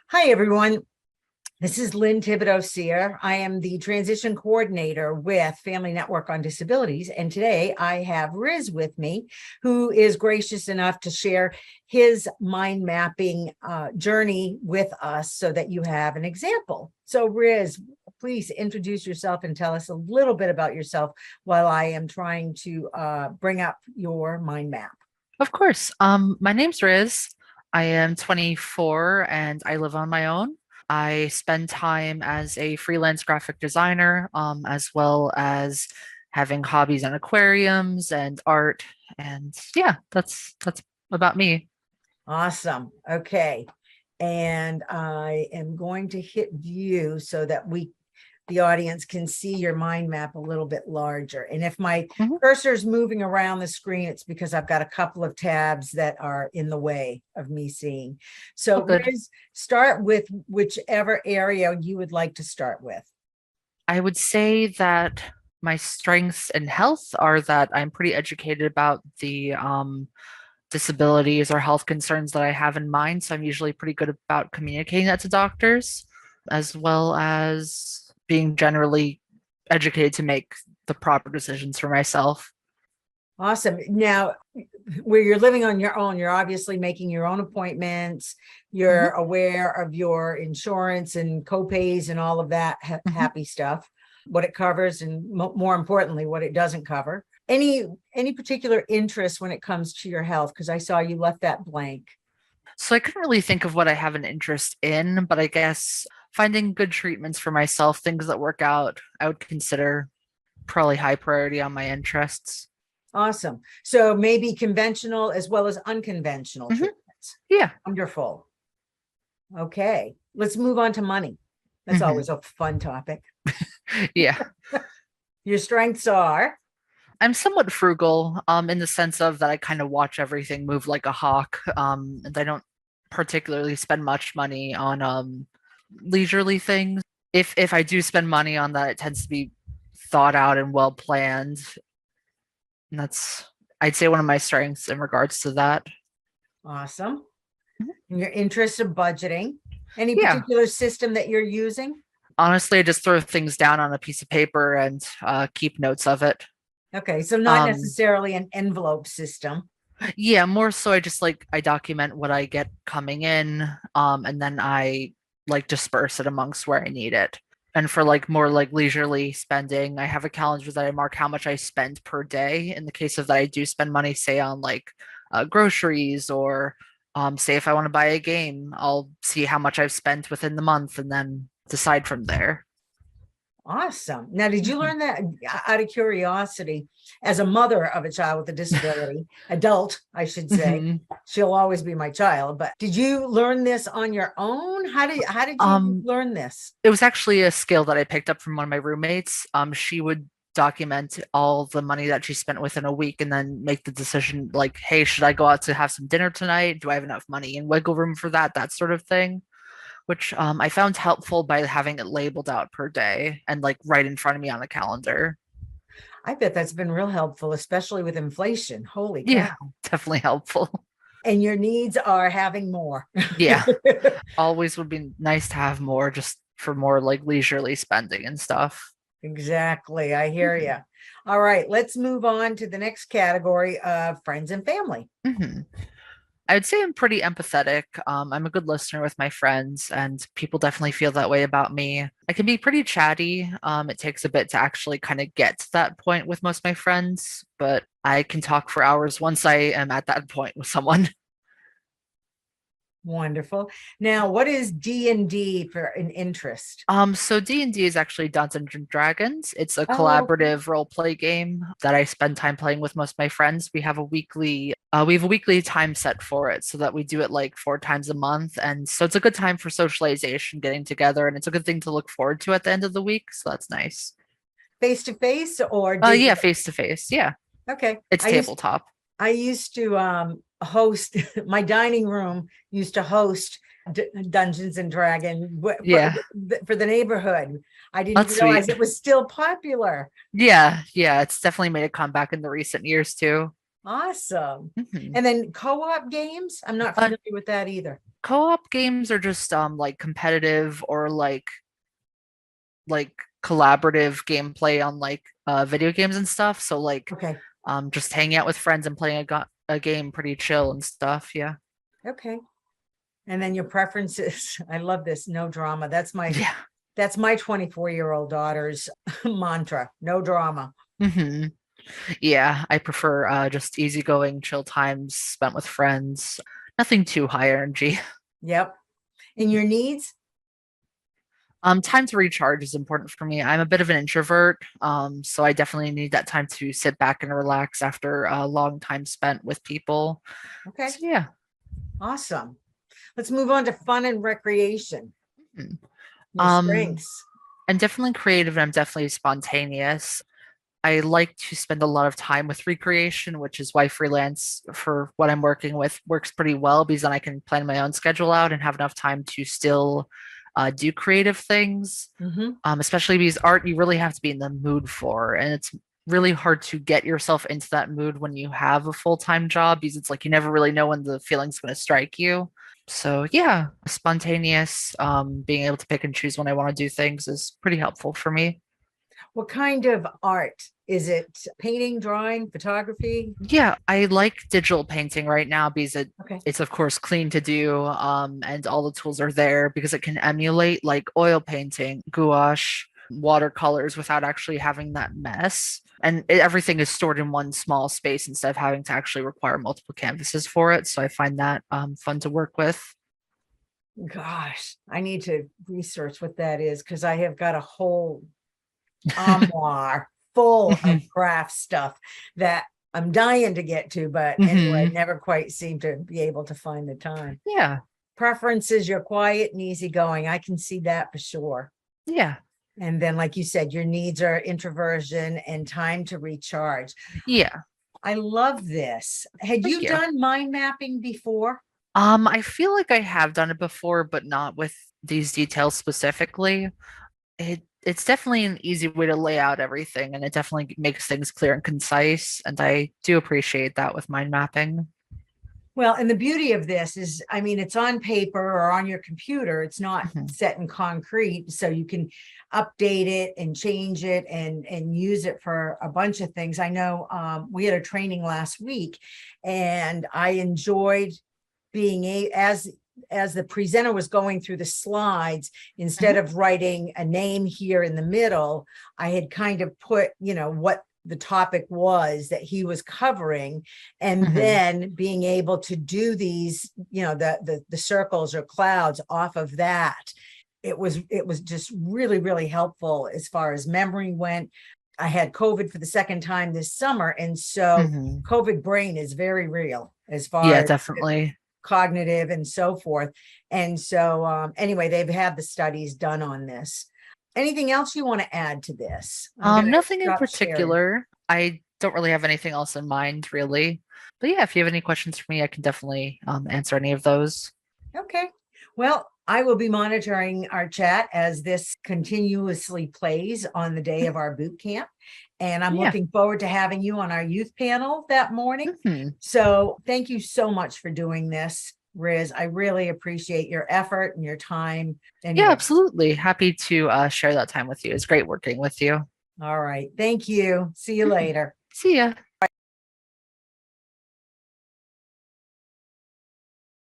Hi, everyone. This is Lynn Thibodeau Sear. I am the transition coordinator with Family Network on Disabilities. And today I have Riz with me, who is gracious enough to share his mind mapping journey with us so that you have an example. So Riz, please introduce yourself and tell us a little bit about yourself while I am trying to bring up your mind map. Of course. My name's Riz. I am 24 and I live on my own. I spend time as a freelance graphic designer, as well as having hobbies on aquariums and art. And yeah, that's about me. Awesome. Okay. And I am going to hit view so that the audience can see your mind map a little bit larger. And if my Mhm. cursor is moving around the screen, it's because I've got a couple of tabs that are in the way of me seeing. Oh, So good. Riz, start with whichever area you would like to start with. I would say that my strengths and health are that I'm pretty educated about the disabilities or health concerns that I have in mind. So I'm usually pretty good about communicating that to doctors, as well as being generally educated to make the proper decisions for myself. Awesome. Now, where you're living on your own, you're obviously making your own appointments. You're Mhm, aware of your insurance and copays and all of that mhm. happy stuff, what it covers, and more importantly, what it doesn't cover. Any particular interest when it comes to your health? Because I saw you left that blank. So I couldn't really think of what I have an interest in, but I guess finding good treatments for myself, things that work out, I would consider probably high priority on my interests. Awesome. So maybe conventional as well as unconventional Mhm. treatments. Yeah. Wonderful. Okay, let's move on to money. That's Mhm. always a fun topic. Yeah. Your strengths are. I'm somewhat frugal, in the sense of that I kind of watch everything move like a hawk, and I don't particularly spend much money on leisurely things. If I do spend money on that, it tends to be thought out and well planned. And that's, I'd say, one of my strengths in regards to that. Awesome. Mhm. And your interest in budgeting. Any Yeah. particular system that you're using? Honestly, I just throw things down on a piece of paper and keep notes of it. Okay, so not Um, necessarily an envelope system. Yeah, more so I just like I document what I get coming in, and then I like disperse it amongst where I need it. And for like more like leisurely spending, I have a calendar that I mark how much I spend per day. In the case of that, I do spend money, say on like groceries or say if I want to buy a game, I'll see how much I've spent within the month and then decide from there. Awesome. Now, did you Mhm. learn that out of curiosity, as a mother of a child with a disability, adult, I should say, Mhm. she'll always be my child, but did you learn this on your own? How did you Um, learn this? It was actually a skill that I picked up from one of my roommates. She would document all the money that she spent within a week and then make the decision like, hey, should I go out to have some dinner tonight? Do I have enough money and wiggle room for that? That sort of thing, which I found helpful by having it labeled out per day and like right in front of me on a calendar. I bet that's been real helpful, especially with inflation. Holy cow. Yeah, definitely helpful. And your needs are having more. Yeah, always would be nice to have more just for more like leisurely spending and stuff. Exactly. I hear Mhm. you. All right, let's move on to the next category of friends and family. Mhm. I would say I'm pretty empathetic. I'm a good listener with my friends, and people definitely feel that way about me. I can be pretty chatty. It takes a bit to actually kind of get to that point with most of my friends, but I can talk for hours once I am at that point with someone. Wonderful. Now, what is D&D for an interest? So D&D is actually Dungeons and Dragons. It's a Oh, collaborative role play game that I spend time playing with most of my friends. We have a weekly time set for it so that we do it like 4 times a month. And so it's a good time for socialization, getting together, and it's a good thing to look forward to at the end of the week. So that's nice. face to face or Yeah, digital? face to face. Yeah, Okay. it's tabletop. I used to host my dining room used to host Dungeons and Dragon Yeah, for the neighborhood. I didn't that's sweet. realize it was still popular. Yeah, yeah, it's definitely made a comeback in the recent years too. Awesome. Mhm. And then co-op games? I'm not Uh, familiar with that either. co-op games are just like competitive or like collaborative gameplay on like video games and stuff. So like Okay. just hanging out with friends and playing a game pretty chill and stuff. Yeah. Okay. And then your preferences. I love this. No drama. Yeah. That's my 24-year-old daughter's mantra. No drama. hmm Yeah. I prefer just easygoing, chill times spent with friends. Nothing too high energy. Yep. And your needs? Time to recharge is important for me. I'm a bit of an introvert, so I definitely need that time to sit back and relax after a long time spent with people. Okay. So yeah. Awesome. Let's move on to fun and recreation. Mhm. Your Um, strengths. I'm definitely creative and I'm definitely spontaneous. I like to spend a lot of time with recreation, which is why freelance for what I'm working with works pretty well because then I can plan my own schedule out and have enough time to still do creative things. Mm-hmm. Especially because art you really have to be in the mood for, and it's really hard to get yourself into that mood when you have a full-time job because it's like you never really know when the feeling's going to strike you. So yeah, spontaneous, being able to pick and choose when I want to do things is pretty helpful for me. What kind of art? Is it painting, drawing, photography? Yeah, I like digital painting right now because Okay. it's of course clean to do, and all the tools are there because it can emulate like oil painting, gouache, watercolors without actually having that mess. And everything is stored in one small space instead of having to actually require multiple canvases for it. So I find that fun to work with. Gosh, I need to research what that is because I have got a whole armoire full of Mhm. craft stuff that I'm dying to get to, but anyway, Mhm. never quite seem to be able to find the time. Yeah, Preferences, you're quiet and easygoing. I can see that for sure. yeah, And then, like you said, your needs are introversion and time to recharge. yeah. I love this. Had Thank you you. done mind mapping before? I feel like I have done it before, but not with these details specifically. It's definitely an easy way to lay out everything, and it definitely makes things clear and concise. And I do appreciate that with mind mapping. Well, and the beauty of this is, I mean, it's on paper or on your computer. It's not Mhm. set in concrete, so you can update it and change it and use it for a bunch of things. I know we had a training last week, and I enjoyed being as the presenter was going through the slides, instead Mhm. of writing a name here in the middle, I had kind of put, what the topic was that he was covering, and Mhm. then being able to do these, the circles or clouds off of that. It was just really, really helpful as far as memory went. I had COVID for the second time this summer, and so Mhm. COVID brain is very real as Yeah, far as definitely. cognitive and so forth. And so, anyway, they've had the studies done on this. Anything else you want to add to this? I'm going to Nothing in stop sharing. particular. I don't really have anything else in mind, really. But yeah, if you have any questions for me, I can definitely answer any of those. Okay. Well, I will be monitoring our chat as this continuously plays on the day of our boot camp. And I'm Yeah. looking forward to having you on our youth panel that morning. Mhm. So thank you so much for doing this, Riz. I really appreciate your effort and your time. Yeah, Anyway, absolutely. Happy to share that time with you. It's great working with you. all right. Thank you. See you Mhm. later. See ya.